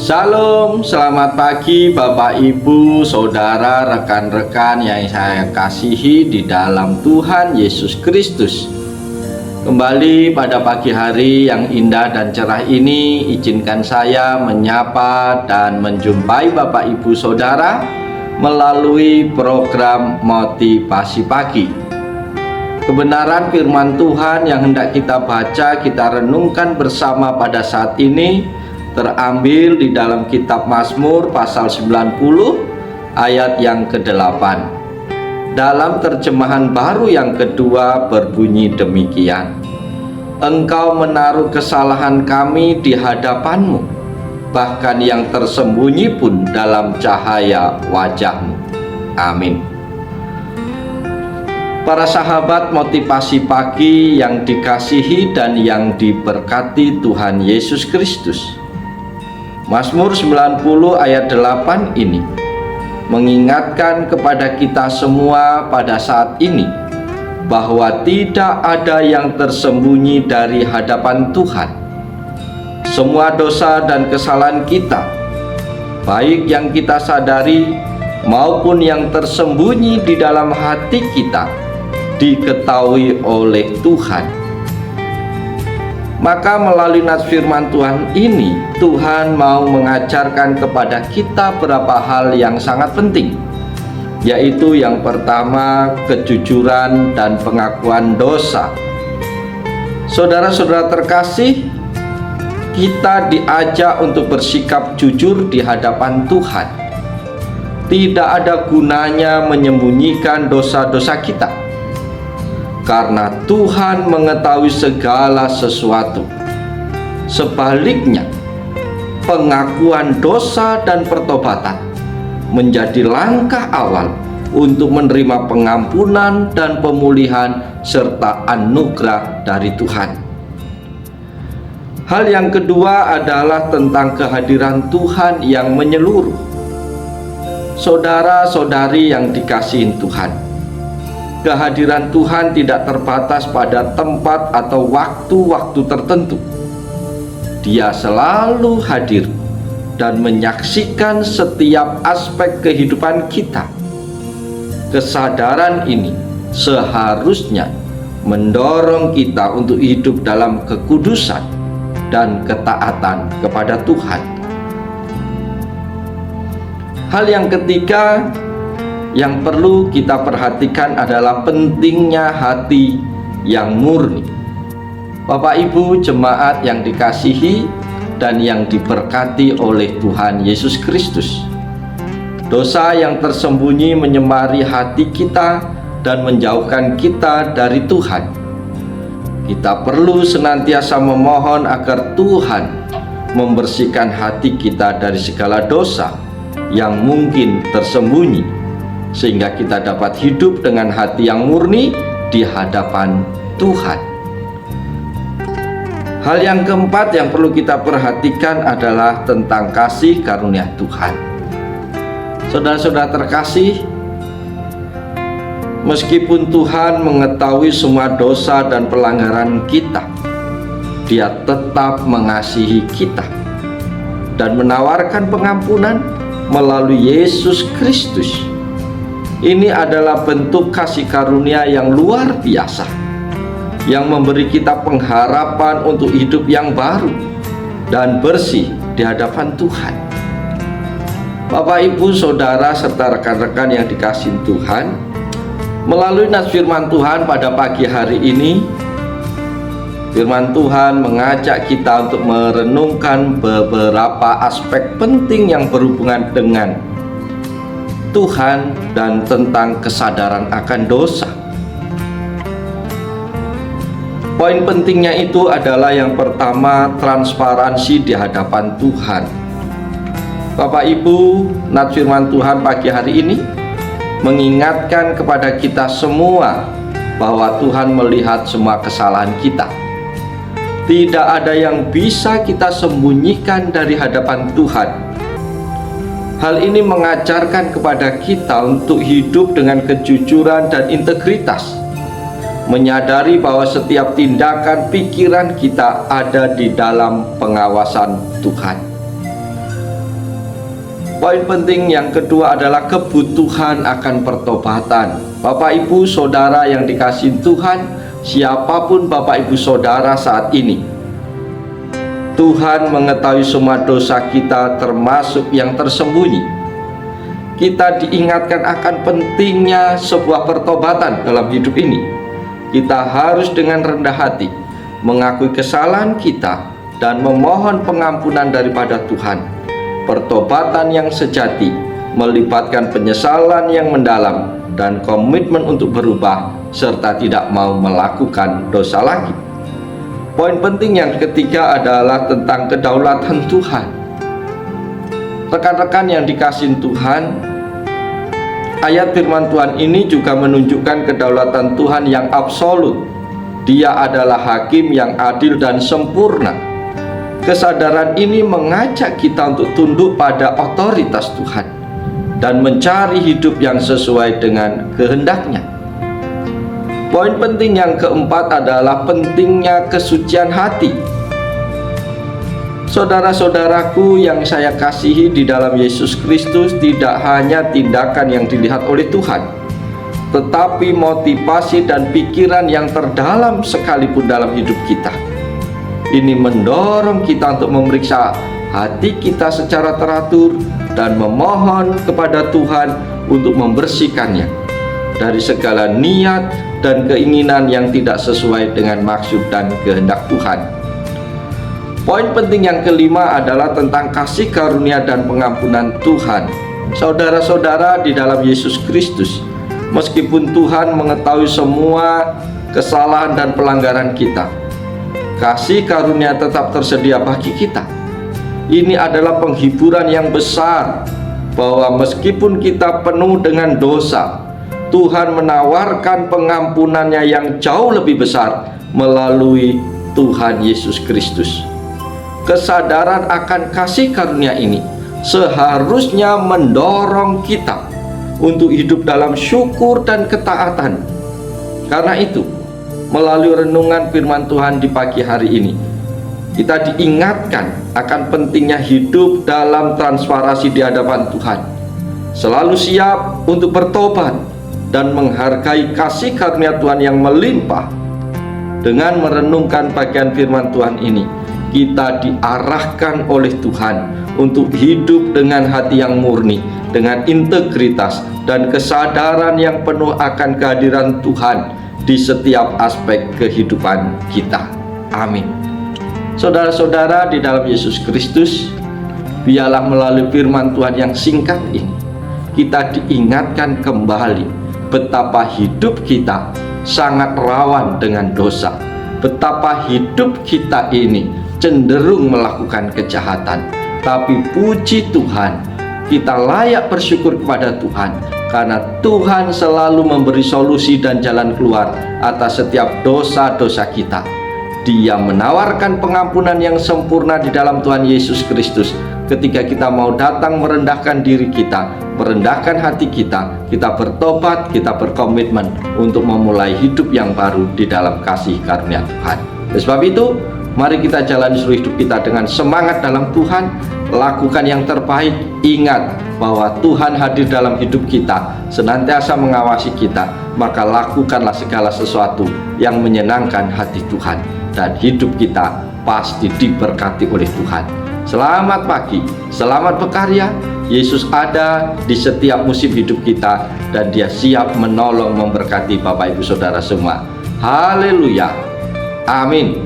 Salam, selamat pagi Bapak Ibu, Saudara, rekan-rekan yang saya kasihi di dalam Tuhan Yesus Kristus. Kembali pada pagi hari yang indah dan cerah ini, izinkan saya menyapa dan menjumpai Bapak Ibu Saudara melalui program Motivasi Pagi. Kebenaran firman Tuhan yang hendak kita baca, kita renungkan bersama pada saat ini terambil di dalam kitab Mazmur pasal 90 ayat yang ke-8. Dalam terjemahan baru yang kedua berbunyi demikian: Engkau menaruh kesalahan kami di hadapan-Mu, bahkan yang tersembunyi pun dalam cahaya wajah-Mu. Amin. Para sahabat motivasi pagi yang dikasihi dan yang diberkati Tuhan Yesus Kristus, Mazmur 90 ayat 8 ini mengingatkan kepada kita semua pada saat ini bahwa tidak ada yang tersembunyi dari hadapan Tuhan. Semua dosa dan kesalahan kita, baik yang kita sadari maupun yang tersembunyi di dalam hati kita, diketahui oleh Tuhan. Maka melalui nas firman Tuhan ini, Tuhan mau mengajarkan kepada kita beberapa hal yang sangat penting, yaitu yang pertama, kejujuran dan pengakuan dosa. Saudara-saudara terkasih, kita diajak untuk bersikap jujur di hadapan Tuhan. Tidak ada gunanya menyembunyikan dosa-dosa kita, karena Tuhan mengetahui segala sesuatu. Sebaliknya, pengakuan dosa dan pertobatan menjadi langkah awal untuk menerima pengampunan dan pemulihan serta anugerah dari Tuhan. Hal yang kedua adalah tentang kehadiran Tuhan yang menyeluruh. Saudara-saudari yang dikasihi Tuhan, kehadiran Tuhan tidak terbatas pada tempat atau waktu-waktu tertentu. Dia selalu hadir dan menyaksikan setiap aspek kehidupan kita. Kesadaran ini seharusnya mendorong kita untuk hidup dalam kekudusan dan ketaatan kepada Tuhan. Hal yang ketiga yang perlu kita perhatikan adalah pentingnya hati yang murni. Bapak Ibu jemaat yang dikasihi dan yang diberkati oleh Tuhan Yesus Kristus, dosa yang tersembunyi menyemari hati kita dan menjauhkan kita dari Tuhan. Kita perlu senantiasa memohon agar Tuhan membersihkan hati kita dari segala dosa yang mungkin tersembunyi, sehingga kita dapat hidup dengan hati yang murni di hadapan Tuhan. Hal yang keempat yang perlu kita perhatikan adalah tentang kasih karunia Tuhan. Saudara-saudara terkasih, meskipun Tuhan mengetahui semua dosa dan pelanggaran kita, Dia tetap mengasihi kita dan menawarkan pengampunan melalui Yesus Kristus. Ini adalah bentuk kasih karunia yang luar biasa, yang memberi kita pengharapan untuk hidup yang baru dan bersih di hadapan Tuhan. Bapak, Ibu, Saudara, serta rekan-rekan yang dikasihi Tuhan, melalui nas firman Tuhan pada pagi hari ini, firman Tuhan mengajak kita untuk merenungkan beberapa aspek penting yang berhubungan dengan Tuhan dan tentang kesadaran akan dosa. Poin pentingnya itu adalah yang pertama, transparansi di hadapan Tuhan. Bapak Ibu, nas firman Tuhan pagi hari ini mengingatkan kepada kita semua bahwa Tuhan melihat semua kesalahan kita. Tidak ada yang bisa kita sembunyikan dari hadapan Tuhan. Hal ini mengajarkan kepada kita untuk hidup dengan kejujuran dan integritas, menyadari bahwa setiap tindakan pikiran kita ada di dalam pengawasan Tuhan. Poin penting yang kedua adalah kebutuhan akan pertobatan. Bapak, Ibu, Saudara yang dikasihi Tuhan, siapapun Bapak, Ibu, Saudara saat ini, Tuhan mengetahui semua dosa kita, termasuk yang tersembunyi. Kita diingatkan akan pentingnya sebuah pertobatan dalam hidup ini. Kita harus dengan rendah hati mengakui kesalahan kita dan memohon pengampunan daripada Tuhan. Pertobatan yang sejati melibatkan penyesalan yang mendalam dan komitmen untuk berubah serta tidak mau melakukan dosa lagi. Poin penting yang ketiga adalah tentang kedaulatan Tuhan. Rekan-rekan yang dikasihi Tuhan, ayat firman Tuhan ini juga menunjukkan kedaulatan Tuhan yang absolut. Dia adalah hakim yang adil dan sempurna. Kesadaran ini mengajak kita untuk tunduk pada otoritas Tuhan dan mencari hidup yang sesuai dengan kehendaknya. Poin penting yang keempat adalah pentingnya kesucian hati. Saudara-saudaraku yang saya kasihi di dalam Yesus Kristus, tidak hanya tindakan yang dilihat oleh Tuhan, tetapi motivasi dan pikiran yang terdalam sekalipun dalam hidup kita. Ini mendorong kita untuk memeriksa hati kita secara teratur dan memohon kepada Tuhan untuk membersihkannya dari segala niat dan keinginan yang tidak sesuai dengan maksud dan kehendak Tuhan. Poin penting yang kelima adalah tentang kasih karunia dan pengampunan Tuhan. Saudara-saudara di dalam Yesus Kristus, meskipun Tuhan mengetahui semua kesalahan dan pelanggaran kita, kasih karunia tetap tersedia bagi kita. Ini adalah penghiburan yang besar bahwa meskipun kita penuh dengan dosa, Tuhan menawarkan pengampunannya yang jauh lebih besar melalui Tuhan Yesus Kristus. Kesadaran akan kasih karunia ini seharusnya mendorong kita untuk hidup dalam syukur dan ketaatan. Karena itu, melalui renungan firman Tuhan di pagi hari ini, kita diingatkan akan pentingnya hidup dalam transparansi di hadapan Tuhan, selalu siap untuk bertobat dan menghargai kasih karunia Tuhan yang melimpah. Dengan merenungkan bagian firman Tuhan ini, kita diarahkan oleh Tuhan untuk hidup dengan hati yang murni, dengan integritas dan kesadaran yang penuh akan kehadiran Tuhan di setiap aspek kehidupan kita. Amin. Saudara-saudara di dalam Yesus Kristus, biarlah melalui firman Tuhan yang singkat ini, kita diingatkan kembali betapa hidup kita sangat rawan dengan dosa, betapa hidup kita ini cenderung melakukan kejahatan. Tapi puji Tuhan, kita layak bersyukur kepada Tuhan karena Tuhan selalu memberi solusi dan jalan keluar atas setiap dosa-dosa kita. Dia menawarkan pengampunan yang sempurna di dalam Tuhan Yesus Kristus ketika kita mau datang merendahkan diri kita, merendahkan hati kita, kita bertobat, kita berkomitmen untuk memulai hidup yang baru di dalam kasih karunia Tuhan. Oleh sebab itu, mari kita jalani seluruh hidup kita dengan semangat dalam Tuhan, lakukan yang terbaik. Ingat bahwa Tuhan hadir dalam hidup kita, senantiasa mengawasi kita. Maka lakukanlah segala sesuatu yang menyenangkan hati Tuhan, dan hidup kita pasti diberkati oleh Tuhan. Selamat pagi, selamat berkarya. Yesus ada di setiap musim hidup kita, dan Dia siap menolong, memberkati Bapak Ibu Saudara semua. Haleluya, amin.